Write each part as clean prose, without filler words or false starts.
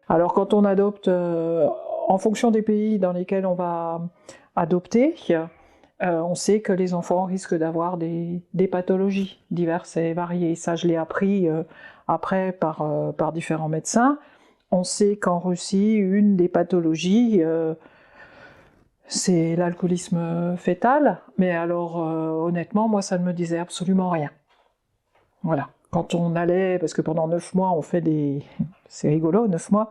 Alors quand on adopte, en fonction des pays dans lesquels on va adopter, on sait que les enfants risquent d'avoir des pathologies diverses et variées. Ça, je l'ai appris après par différents médecins. On sait qu'en Russie, une des pathologies, c'est l'alcoolisme fœtal. Mais alors, honnêtement, moi, ça ne me disait absolument rien. Voilà. Quand on allait, parce que pendant 9 mois, on fait des... C'est rigolo, 9 mois.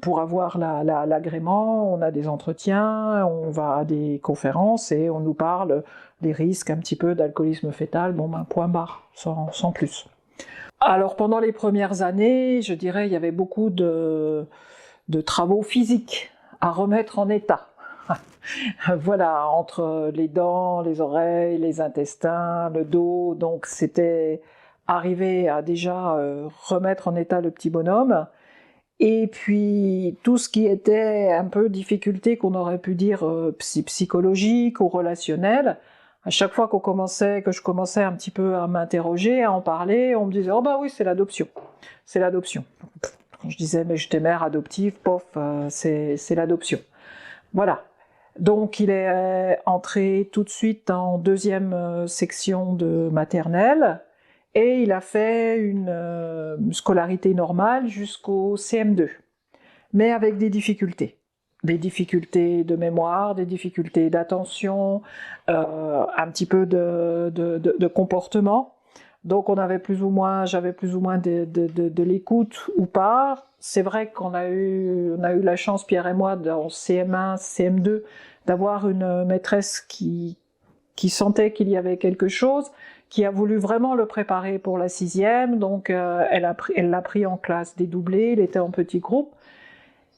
Pour avoir l'agrément, on a des entretiens, on va à des conférences et on nous parle des risques un petit peu d'alcoolisme fœtal, bon ben point barre, sans plus. Alors pendant les premières années, je dirais, il y avait beaucoup de travaux physiques à remettre en état. Voilà, entre les dents, les oreilles, les intestins, le dos, donc c'était arriver à déjà remettre en état le petit bonhomme. Et puis tout ce qui était un peu difficulté qu'on aurait pu dire psychologique ou relationnel, à chaque fois que je commençais un petit peu à m'interroger, à en parler, on me disait « Oh bah oui, c'est l'adoption, c'est l'adoption ». Je disais « Mais j'étais mère adoptive, pof, c'est l'adoption ». Voilà. Donc il est entré tout de suite en deuxième section de maternelle, et il a fait une scolarité normale jusqu'au CM2, mais avec des difficultés de mémoire, des difficultés d'attention, un petit peu de comportement. Donc j'avais plus ou moins de l'écoute ou pas. C'est vrai qu'on a eu la chance, Pierre et moi, dans CM1, CM2, d'avoir une maîtresse qui sentait qu'il y avait quelque chose, qui a voulu vraiment le préparer pour la 6e, donc elle l'a pris en classe dédoublée, il était en petit groupe,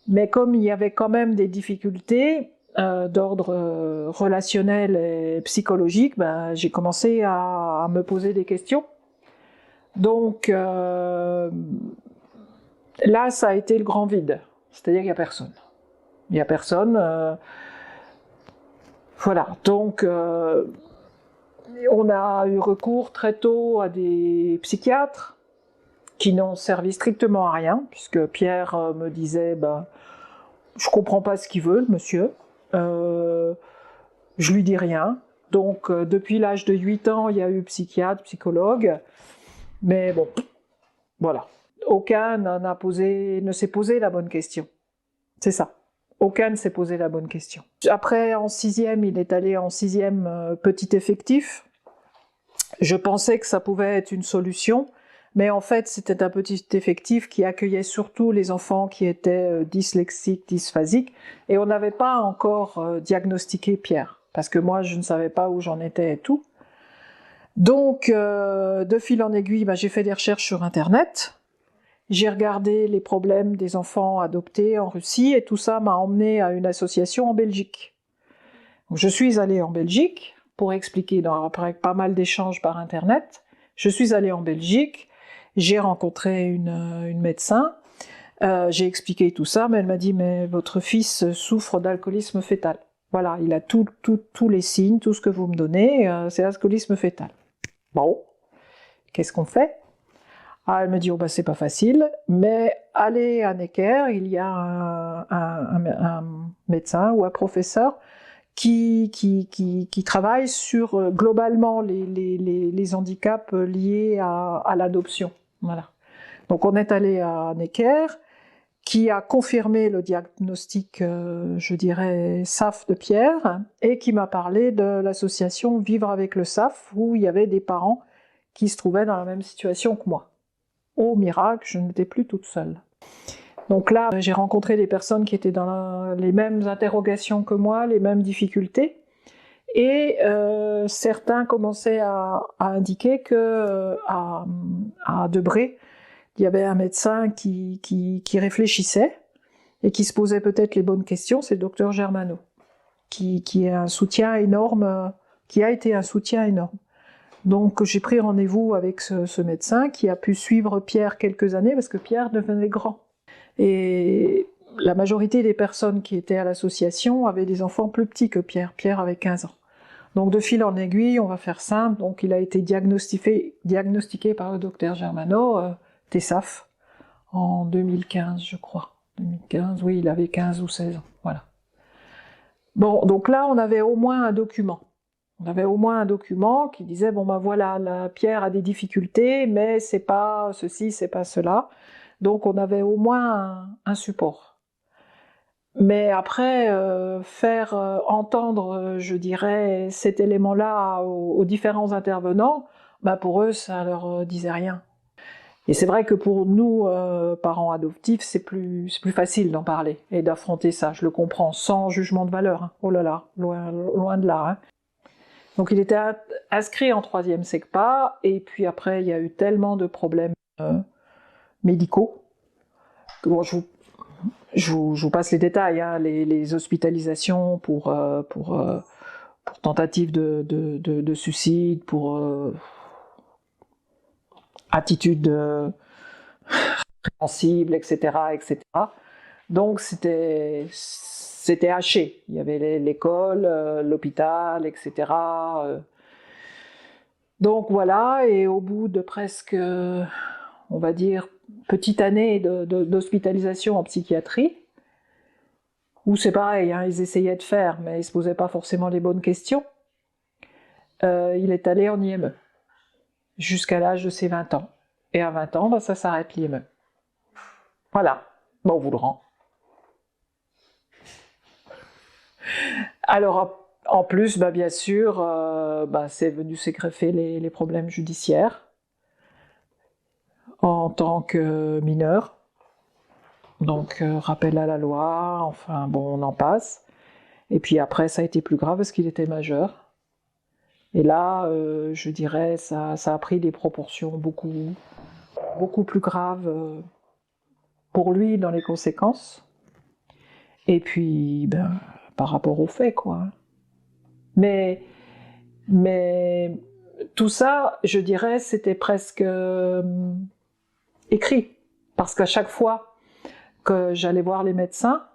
mais comme il y avait quand même des difficultés d'ordre relationnel et psychologique, ben, j'ai commencé à me poser des questions. Donc là, ça a été le grand vide, c'est-à-dire qu'il n'y a personne. Il n'y a personne. Voilà, donc on a eu recours très tôt à des psychiatres qui n'ont servi strictement à rien, puisque Pierre me disait ben, « je comprends pas ce qu'il veut, le monsieur, je lui dis rien ». Donc depuis l'âge de 8 ans, il y a eu psychiatre, psychologue, mais bon, voilà. Aucun ne s'est posé la bonne question. C'est ça. Aucun ne s'est posé la bonne question. Après, en 6e, il est allé en 6e petit effectif. Je pensais que ça pouvait être une solution, mais en fait, c'était un petit effectif qui accueillait surtout les enfants qui étaient dyslexiques, dysphasiques, et on n'avait pas encore diagnostiqué Pierre, parce que moi, je ne savais pas où j'en étais et tout. Donc, de fil en aiguille, j'ai fait des recherches sur Internet. J'ai regardé les problèmes des enfants adoptés en Russie, et tout ça m'a emmené à une association en Belgique. Donc, je suis allée en Belgique pour expliquer, après pas mal d'échanges par Internet. Je suis allée en Belgique, j'ai rencontré une médecin, j'ai expliqué tout ça, mais elle m'a dit « mais votre fils souffre d'alcoolisme fœtal. Voilà, il a tous les signes, tout ce que vous me donnez, c'est l'alcoolisme fœtal. » Bon, qu'est-ce qu'on fait ? Ah, elle me dit, oh bah c'est pas facile, mais allez à Necker, il y a un médecin ou un professeur qui travaille sur globalement les handicaps liés à l'adoption. Voilà. Donc on est allé à Necker, qui a confirmé le diagnostic, je dirais, SAF de Pierre, et qui m'a parlé de l'association Vivre avec le SAF, où il y avait des parents qui se trouvaient dans la même situation que moi. Au miracle, je n'étais plus toute seule. Donc là, j'ai rencontré des personnes qui étaient dans les mêmes interrogations que moi, les mêmes difficultés, et certains commençaient à indiquer que à Debré, il y avait un médecin qui réfléchissait et qui se posait peut-être les bonnes questions, c'est le docteur Germano, qui est un soutien énorme, qui a été un soutien énorme. Donc j'ai pris rendez-vous avec ce médecin qui a pu suivre Pierre quelques années parce que Pierre devenait grand. Et la majorité des personnes qui étaient à l'association avaient des enfants plus petits que Pierre. Pierre avait 15 ans. Donc de fil en aiguille, on va faire simple, donc il a été diagnostiqué par le docteur Germano, TESAF, en 2015 je crois. 2015, oui, il avait 15 ou 16 ans, voilà. Bon, donc là on avait au moins un document. On avait au moins un document qui disait, bon ben voilà, la Pierre a des difficultés, mais c'est pas ceci, c'est pas cela. Donc on avait au moins un support. Mais après, faire entendre, je dirais, cet élément-là aux différents intervenants, bah pour eux, ça leur disait rien. Et c'est vrai que pour nous, parents adoptifs, c'est plus facile d'en parler et d'affronter ça, je le comprends, sans jugement de valeur. Hein. Oh là là, loin de là. Hein. Donc il était inscrit en 3e SECPA, et puis après, il y a eu tellement de problèmes médicaux que bon, je vous passe les détails, hein, les hospitalisations pour tentative de suicide, pour attitude répréhensible, etc., etc. Donc c'était haché. Il y avait l'école, l'hôpital, etc. Donc voilà, et au bout de presque, on va dire, petite année d'hospitalisation en psychiatrie, où c'est pareil, hein, ils essayaient de faire, mais ils se posaient pas forcément les bonnes questions, il est allé en IME, jusqu'à l'âge de ses 20 ans. Et à 20 ans, ben, ça s'arrête l'IME. Voilà, bon, on vous le rend. Alors, en plus, ben, bien sûr, ben, c'est venu s'égreffer les problèmes judiciaires, en tant que mineur. Donc, rappel à la loi, enfin, bon, on en passe. Et puis après, ça a été plus grave parce qu'il était majeur. Et là, je dirais, ça a pris des proportions beaucoup plus graves pour lui dans les conséquences. Et puis, ben, par rapport aux faits, quoi. Mais tout ça, je dirais, c'était presque écrit. Parce qu'à chaque fois que j'allais voir les médecins,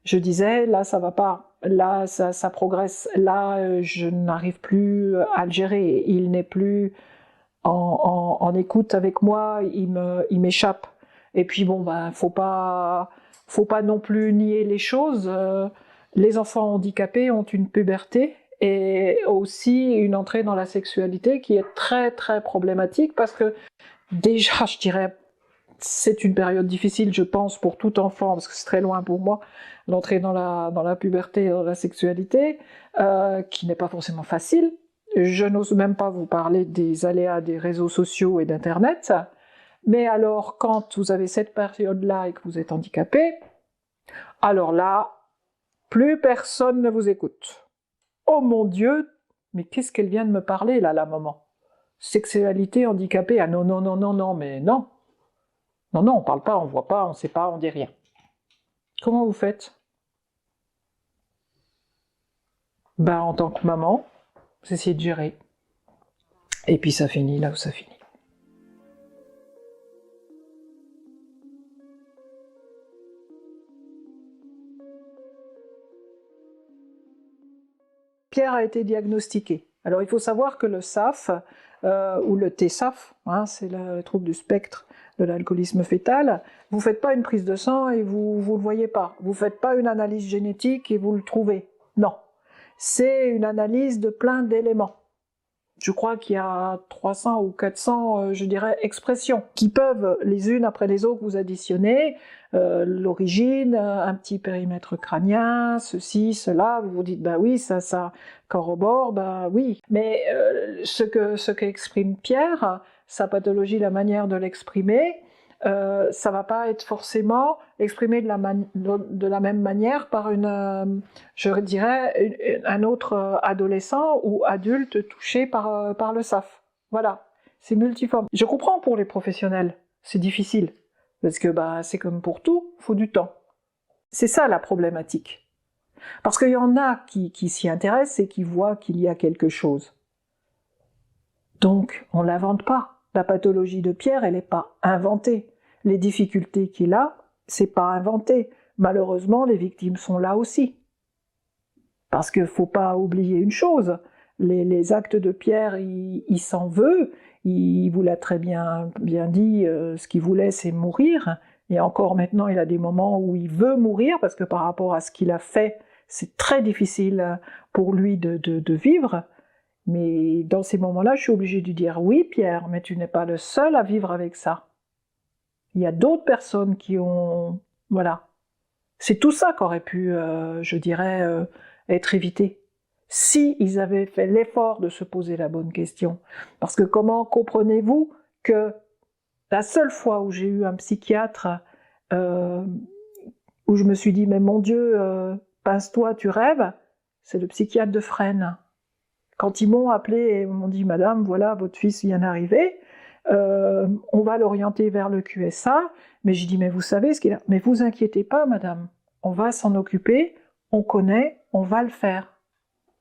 je disais, là, ça va pas. Là, ça progresse. Là, je n'arrive plus à le gérer. Il n'est plus en écoute avec moi. Il m'échappe. Et puis bon, ben, faut pas non plus nier les choses. Les enfants handicapés ont une puberté et aussi une entrée dans la sexualité qui est très très problématique parce que déjà, je dirais, c'est une période difficile, je pense, pour tout enfant, parce que c'est très loin pour moi, l'entrée dans la puberté et dans la sexualité, qui n'est pas forcément facile. Je n'ose même pas vous parler des aléas des réseaux sociaux et d'Internet. Mais alors, quand vous avez cette période-là et que vous êtes handicapé, alors là, plus personne ne vous écoute. Oh mon Dieu, mais qu'est-ce qu'elle vient de me parler là, la maman? Sexualité handicapée, ah non, non, non, non, non, mais non. Non, non, on parle pas, on voit pas, on sait pas, on dit rien. Comment vous faites? Ben, en tant que maman, vous essayez de gérer. Et puis ça finit là où ça finit. Pierre a été diagnostiqué. Alors il faut savoir que le SAF, ou le TSAF, hein, c'est le trouble du spectre de l'alcoolisme fœtal, vous ne faites pas une prise de sang et vous ne le voyez pas. Vous ne faites pas une analyse génétique et vous le trouvez. Non. C'est une analyse de plein d'éléments. Je crois qu'il y a 300 ou 400, je dirais, expressions qui peuvent, les unes après les autres, vous additionner. L'origine, un petit périmètre crânien, ceci, cela, vous vous dites, bah oui, ça corrobore, bah oui. Mais ce qu'exprime Pierre, sa pathologie, la manière de l'exprimer, ça va pas être forcément exprimé de la même manière par je dirais, un autre adolescent ou adulte touché par le SAF. Voilà, c'est multiforme. Je comprends pour les professionnels, c'est difficile, parce que bah, c'est comme pour tout, il faut du temps. C'est ça la problématique. Parce qu'il y en a qui s'y intéressent et qui voient qu'il y a quelque chose. Donc, on ne l'invente pas. La pathologie de Pierre, elle n'est pas inventée. Les difficultés qu'il a, c'est pas inventé. Malheureusement, les victimes sont là aussi. Parce qu'il ne faut pas oublier une chose, les actes de Pierre, il s'en veut, il vous l'a très bien dit, ce qu'il voulait c'est mourir, et encore maintenant il a des moments où il veut mourir, parce que par rapport à ce qu'il a fait, c'est très difficile pour lui de vivre, mais dans ces moments-là, je suis obligée de lui dire « Oui Pierre, mais tu n'es pas le seul à vivre avec ça. Il y a d'autres personnes qui ont... » Voilà. C'est tout ça qu'aurait pu, je dirais, être évité, si ils avaient fait l'effort de se poser la bonne question. Parce que comment comprenez-vous que la seule fois où j'ai eu un psychiatre, où je me suis dit « Mais mon Dieu, pince-toi, tu rêves », c'est le psychiatre de Fresnes. Quand ils m'ont appelé et m'ont dit « Madame, voilà, votre fils vient d'arriver, on va l'orienter vers le QSA », mais j'ai dit « Mais vous savez ce qu'il a ?»« Mais vous inquiétez pas, madame, on va s'en occuper, on connaît, on va le faire,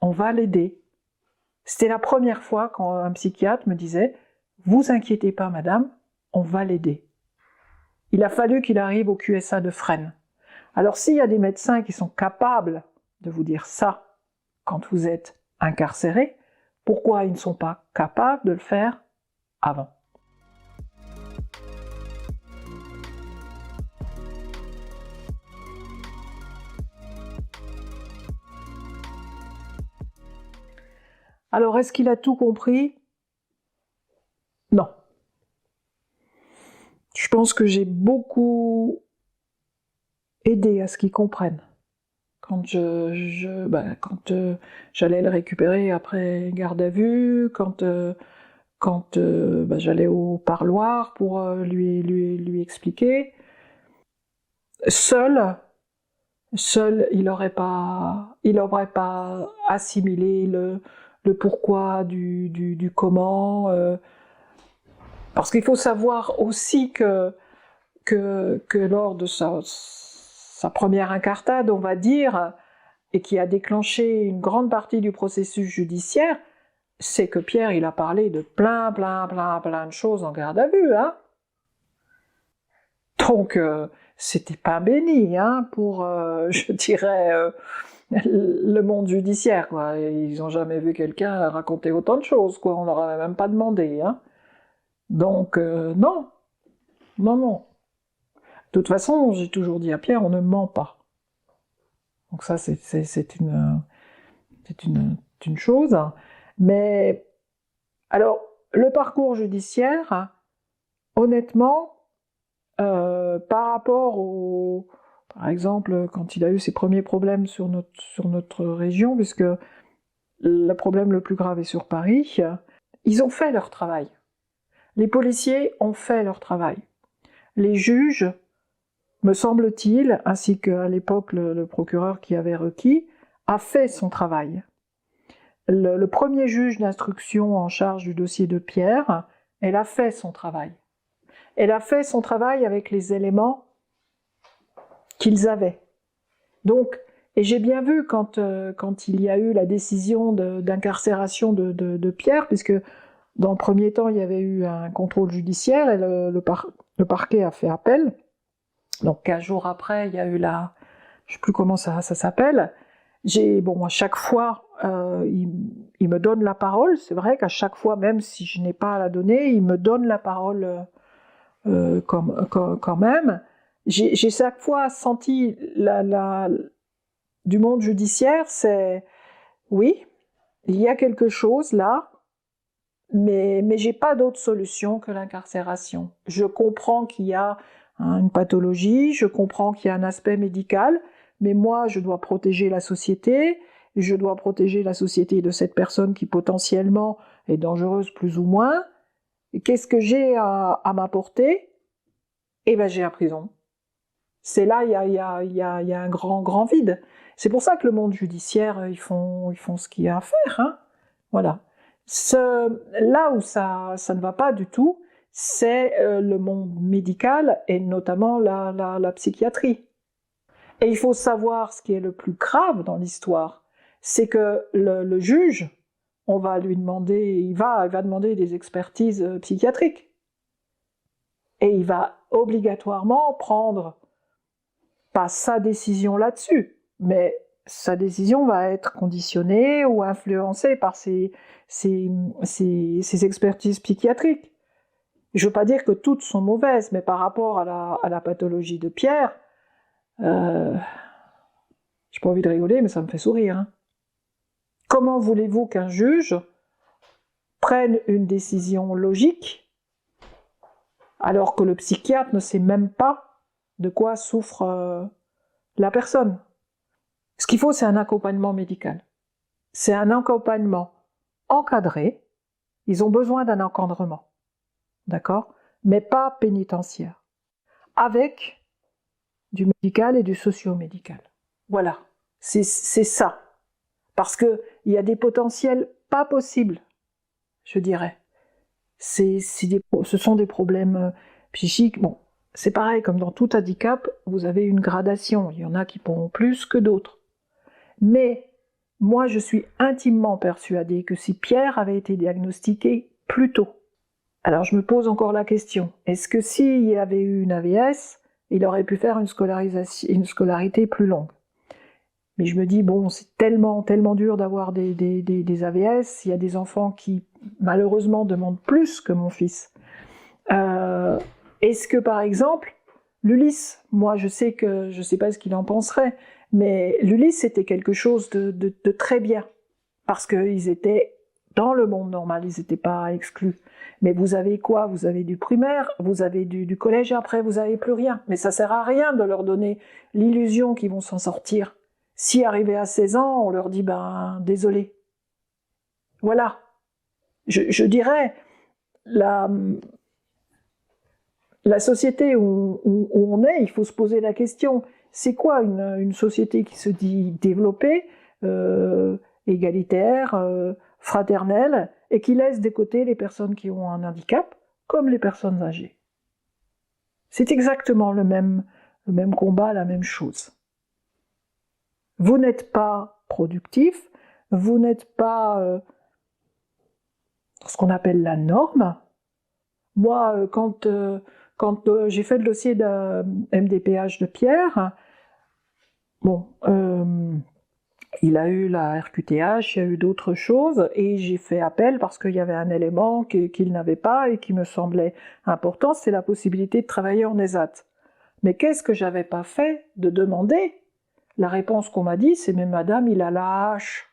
on va l'aider. » C'était la première fois quand un psychiatre me disait « Vous inquiétez pas, madame, on va l'aider. » Il a fallu qu'il arrive au QSA de Fresnes. Alors s'il y a des médecins qui sont capables de vous dire ça quand vous êtes incarcéré, pourquoi ils ne sont pas capables de le faire avant ? Alors, est-ce qu'il a tout compris? Non. Je pense que j'ai beaucoup aidé à ce qu'il comprenne. Quand j'allais le récupérer après garde à vue, quand j'allais au parloir pour lui expliquer. Seul, il n'aurait pas assimilé le pourquoi du comment. Parce qu'il faut savoir aussi que lors de sa première incartade, on va dire, et qui a déclenché une grande partie du processus judiciaire, c'est que Pierre, il a parlé de plein de choses en garde à vue, hein. Donc, c'était pas béni, hein, pour, je dirais, le monde judiciaire, quoi. Ils n'ont jamais vu quelqu'un raconter autant de choses, quoi. On leur avait même pas demandé, hein. Donc, non. De toute façon, j'ai toujours dit à Pierre, on ne ment pas. Donc ça, c'est une chose. Mais, alors, le parcours judiciaire, honnêtement, par rapport par exemple, quand il a eu ses premiers problèmes sur notre région, puisque le problème le plus grave est sur Paris, ils ont fait leur travail. Les policiers ont fait leur travail. Les juges, me semble-t-il, ainsi qu'à l'époque le procureur qui avait requis, a fait son travail. Le premier juge d'instruction en charge du dossier de Pierre, elle a fait son travail. Elle a fait son travail avec les éléments qu'ils avaient. Donc, et j'ai bien vu quand il y a eu la décision d'incarcération de Pierre, puisque dans le premier temps, il y avait eu un contrôle judiciaire et le parquet a fait appel. Donc 15 jours après, il y a eu je ne sais plus comment ça s'appelle. À chaque fois, il me donne la parole. C'est vrai qu'à chaque fois, même si je n'ai pas à la donner, il me donne la parole quand même. J'ai chaque fois senti du monde judiciaire, c'est oui, il y a quelque chose là, mais j'ai pas d'autre solution que l'incarcération. Je comprends qu'il y a une pathologie, je comprends qu'il y a un aspect médical, mais moi je dois protéger la société, je dois protéger la société de cette personne qui potentiellement est dangereuse plus ou moins. Et qu'est-ce que j'ai à m'apporter? Eh ben j'ai la prison. C'est là, il y a un grand vide. C'est pour ça que le monde judiciaire, ils font ce qu'il y a à faire, hein. Voilà. Là où ça ne va pas du tout, c'est le monde médical et notamment la psychiatrie. Et il faut savoir ce qui est le plus grave dans l'histoire, c'est que le juge, on va lui demander, il va demander des expertises psychiatriques. Et il va obligatoirement prendre, pas sa décision là-dessus, mais sa décision va être conditionnée ou influencée par ces expertises psychiatriques. Je ne veux pas dire que toutes sont mauvaises, mais par rapport à la pathologie de Pierre, j'ai pas envie de rigoler, mais ça me fait sourire. Hein. Comment voulez-vous qu'un juge prenne une décision logique alors que le psychiatre ne sait même pas de quoi souffre la personne? Ce qu'il faut, c'est un accompagnement médical. C'est un accompagnement encadré. Ils ont besoin d'un encadrement, d'accord? Mais pas pénitentiaire. Avec du médical et du socio-médical. Voilà, c'est ça. Parce qu'il y a des potentiels pas possibles, je dirais. Ce sont des problèmes psychiques. Bon, c'est pareil, comme dans tout handicap, vous avez une gradation. Il y en a qui pourront plus que d'autres. Mais moi, je suis intimement persuadée que si Pierre avait été diagnostiqué plus tôt, alors je me pose encore la question, est-ce que s'il y avait eu une AVS, il aurait pu faire une scolarité plus longue? Mais je me dis, bon, c'est tellement dur d'avoir des AVS, il y a des enfants qui, malheureusement, demandent plus que mon fils. Est-ce que, par exemple, l'ULIS, moi, je sais pas ce qu'il en penserait, mais l'ULIS, c'était quelque chose de très bien, parce qu'ils étaient dans le monde normal, ils n'étaient pas exclus. Mais vous avez quoi? Vous avez du primaire, vous avez du collège, et après, vous n'avez plus rien. Mais ça sert à rien de leur donner l'illusion qu'ils vont s'en sortir. Si arrivé à 16 ans, on leur dit, ben, désolé. Voilà. Je dirais, la société où on est, il faut se poser la question, c'est quoi une société qui se dit développée, égalitaire, fraternelle, et qui laisse de côté les personnes qui ont un handicap, comme les personnes âgées? C'est exactement le même combat, la même chose. Vous n'êtes pas productif, vous n'êtes pas ce qu'on appelle la norme. Moi, quand j'ai fait le dossier de MDPH de Pierre, bon, il a eu la RQTH, il y a eu d'autres choses, et j'ai fait appel parce qu'il y avait un élément qu'il n'avait pas et qui me semblait important, c'est la possibilité de travailler en ESAT. Mais qu'est-ce que j'avais pas fait de demander? La réponse qu'on m'a dit, c'est « mais madame, il a la hache ».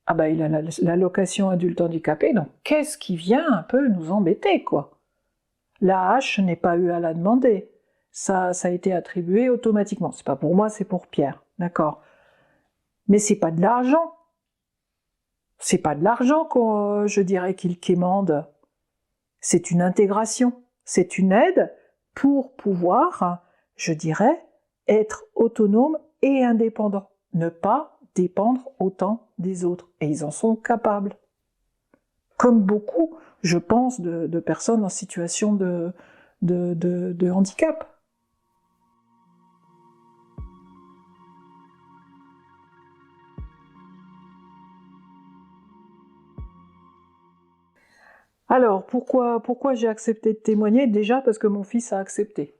Ah ben, il a l'allocation adulte handicapé, donc qu'est-ce qui vient un peu nous embêter, quoi? La hache, je n'ai pas eu à la demander. Ça a été attribué automatiquement. C'est pas pour moi, c'est pour Pierre, d'accord? Mais c'est pas de l'argent. C'est pas de l'argent je dirais qu'il quémande. C'est une intégration. C'est une aide pour pouvoir, je dirais, être autonome et indépendant. Ne pas dépendre autant des autres. Et ils en sont capables. Comme beaucoup, je pense, de personnes en situation de handicap. Alors, pourquoi j'ai accepté de témoigner? Déjà parce que mon fils a accepté.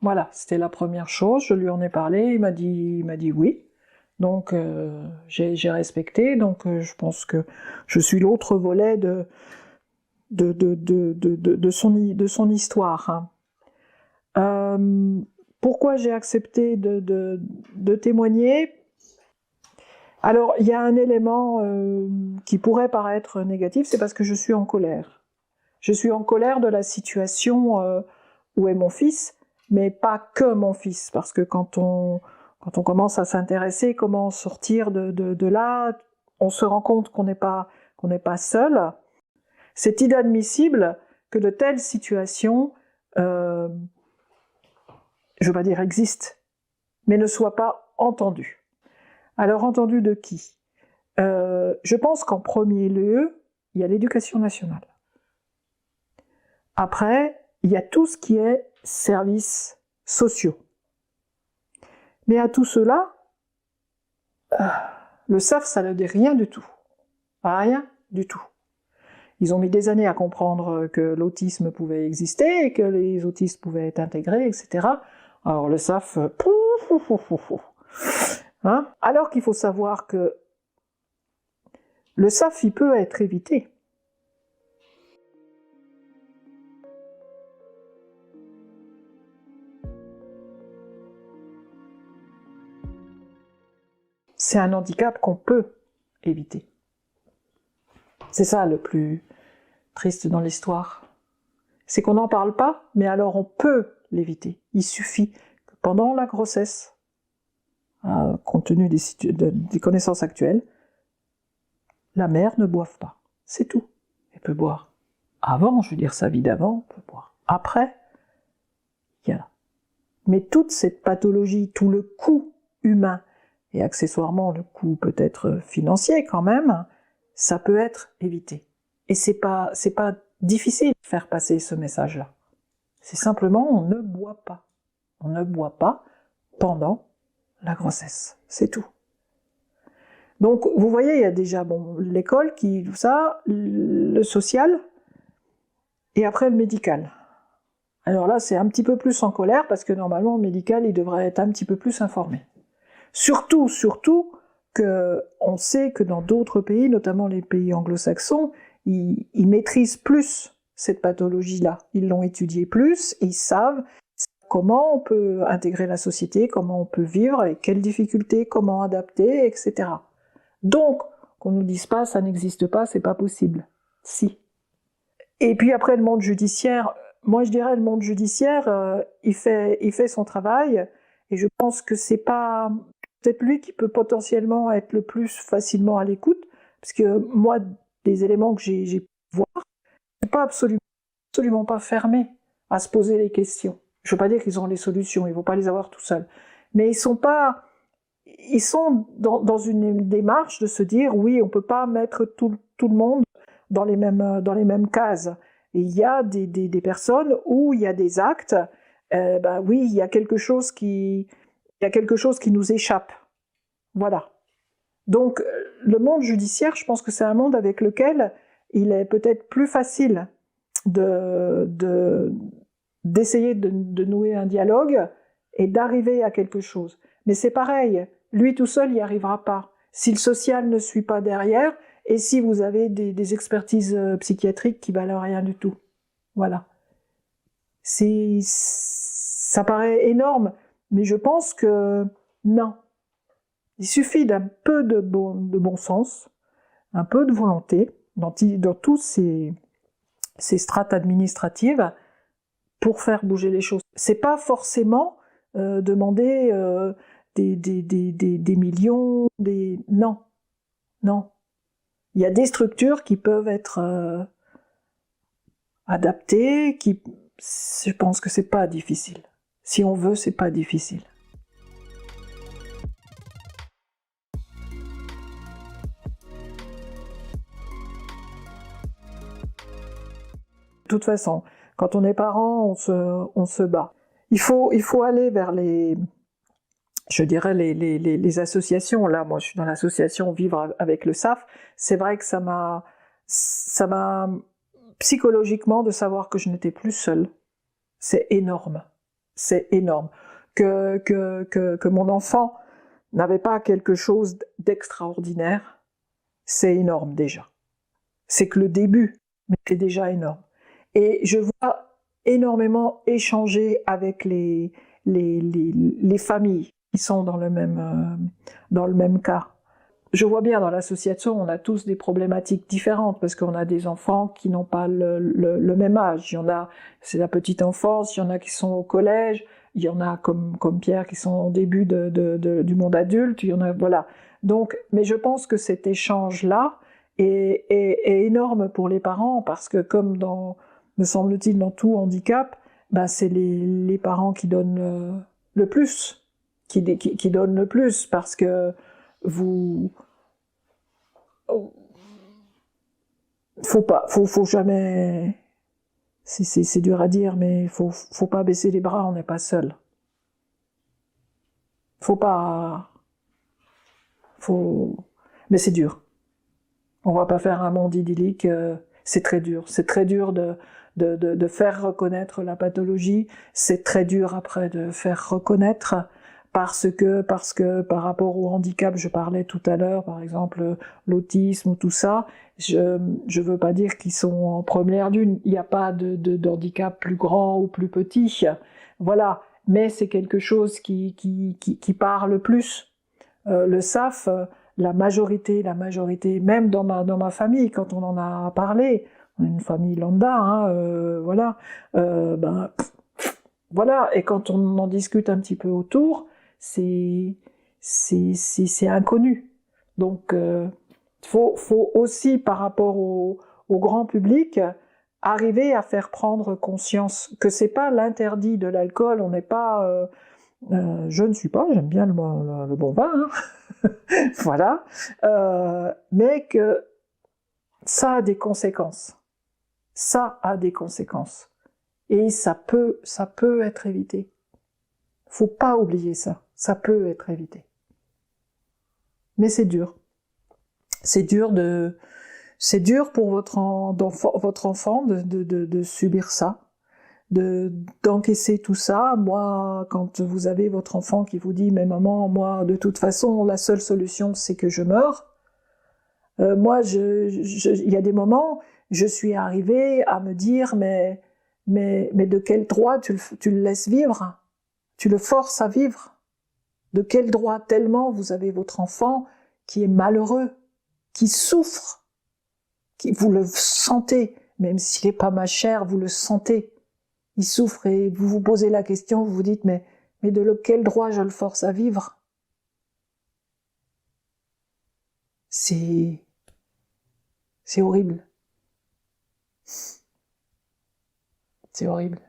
Voilà, c'était la première chose, je lui en ai parlé, il m'a dit oui. Donc j'ai respecté, donc je pense que je suis l'autre volet de son histoire. Pourquoi j'ai accepté de témoigner? Alors, il y a un élément qui pourrait paraître négatif, c'est parce que je suis en colère. Je suis en colère de la situation où est mon fils, mais pas que mon fils, parce que quand on commence à s'intéresser comment sortir de là, on se rend compte qu'on n'est pas seul. C'est inadmissible que de telles situations, je ne veux pas dire existent, mais ne soient pas entendues. Alors, entendues de qui? Je pense qu'en premier lieu, il y a l'éducation nationale. Après, il y a tout ce qui est services sociaux. Mais à tout cela, le SAF, ça ne dit rien du tout. Rien du tout. Ils ont mis des années à comprendre que l'autisme pouvait exister et que les autistes pouvaient être intégrés, etc. Alors le SAF, hein, alors qu'il faut savoir que le SAF, il peut être évité. C'est un handicap qu'on peut éviter. C'est ça le plus triste dans l'histoire. C'est qu'on n'en parle pas, mais alors on peut l'éviter. Il suffit que pendant la grossesse, compte tenu des connaissances actuelles, la mère ne boive pas. C'est tout. Elle peut boire avant, je veux dire sa vie d'avant, elle peut boire après. Il y a. Mais toute cette pathologie, tout le coût humain, et accessoirement le coût peut-être financier quand même, ça peut être évité. Et c'est pas difficile de faire passer ce message-là. C'est simplement, on ne boit pas. On ne boit pas pendant la grossesse. C'est tout. Donc, vous voyez, il y a déjà, l'école tout ça, le social, et après le médical. Alors là, c'est un petit peu plus en colère, parce que normalement, le médical, il devrait être un petit peu plus informé. Surtout qu'on sait que dans d'autres pays, notamment les pays anglo-saxons, ils maîtrisent plus cette pathologie-là. Ils l'ont étudiée plus, ils savent comment on peut intégrer la société, comment on peut vivre, et quelles difficultés, comment adapter, etc. Donc, qu'on nous dise pas, ça n'existe pas, c'est pas possible. Si. Et puis après, le monde judiciaire, moi je dirais le monde judiciaire, il fait son travail, et je pense que c'est pas peut-être lui qui peut potentiellement être le plus facilement à l'écoute, parce que moi, des éléments que j'ai pu voir, c'est pas absolument pas fermé à se poser les questions. Je veux pas dire qu'ils ont les solutions, ils vont pas les avoir tout seuls, mais ils sont dans une démarche de se dire oui, on peut pas mettre tout le monde dans les mêmes cases. Et il y a des personnes où il y a des actes, oui, il y a quelque chose qui nous échappe. Voilà. Donc, le monde judiciaire, je pense que c'est un monde avec lequel il est peut-être plus facile d'essayer de nouer un dialogue et d'arriver à quelque chose. Mais c'est pareil, lui tout seul, il n'y arrivera pas. Si le social ne suit pas derrière, et si vous avez des expertises psychiatriques qui valent rien du tout. Voilà. Ça paraît énorme, mais je pense que non. Il suffit d'un peu de bon sens, un peu de volonté dans tous ces strates administratives pour faire bouger les choses. C'est pas forcément demander des millions, non. Il y a des structures qui peuvent être adaptées, je pense que c'est pas difficile. Si on veut, c'est pas difficile. De toute façon, quand on est parent, on se bat. Il faut aller vers les associations. Là, moi, je suis dans l'association Vivre avec le SAF. C'est vrai que ça m'a psychologiquement de savoir que je n'étais plus seule. C'est énorme. C'est énorme. Que mon enfant n'avait pas quelque chose d'extraordinaire, c'est énorme déjà. C'est que le début, mais c'est déjà énorme. Et je vois énormément échanger avec les familles qui sont dans le même cas. Je vois bien dans l'association, on a tous des problématiques différentes parce qu'on a des enfants qui n'ont pas le même âge. Il y en a, c'est la petite enfance, il y en a qui sont au collège, il y en a comme Pierre qui sont au début du monde adulte, il y en a, voilà. Donc, mais je pense que cet échange-là est énorme pour les parents parce que comme me semble-t-il, dans tout handicap, c'est les parents qui donnent le plus, qui donnent le plus, parce que faut jamais, c'est dur à dire, mais faut pas baisser les bras, on n'est pas seul. Mais c'est dur. On va pas faire un monde idyllique, c'est très dur. C'est très dur de faire reconnaître la pathologie, c'est très dur après de faire reconnaître, parce que par rapport au handicap, je parlais tout à l'heure, par exemple l'autisme ou tout ça, je veux pas dire qu'ils sont en première ligne, il n'y a pas de handicap plus grand ou plus petit, voilà, mais c'est quelque chose qui parle plus. Le SAF, la majorité, même dans ma famille, quand on en a parlé, on est une famille lambda, hein, voilà, voilà, et quand on en discute un petit peu autour, c'est inconnu. Donc, faut aussi, par rapport au grand public, arriver à faire prendre conscience que c'est pas l'interdit de l'alcool, on n'est pas... je ne suis pas, j'aime bien le bon vin, hein. Voilà, mais que ça a des conséquences. Ça a des conséquences. Et ça peut être évité. Faut pas oublier ça. Ça peut être évité. Mais c'est dur. C'est dur pour votre enfant de subir ça, d'encaisser tout ça. Moi, quand vous avez votre enfant qui vous dit, mais maman, moi, de toute façon, la seule solution, c'est que je meure. Moi, il y a des moments, je suis arrivée à me dire, mais de quel droit tu le laisses vivre? Tu le forces à vivre? De quel droit? Tellement vous avez votre enfant qui est malheureux, qui souffre, vous le sentez, même s'il n'est pas ma chair, vous le sentez. Il souffre et vous vous posez la question, vous vous dites, mais de quel droit je le force à vivre? C'est horrible. C'est horrible.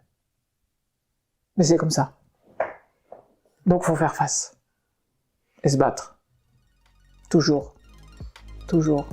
Mais c'est comme ça. Donc faut faire face. Et se battre. Toujours. Toujours.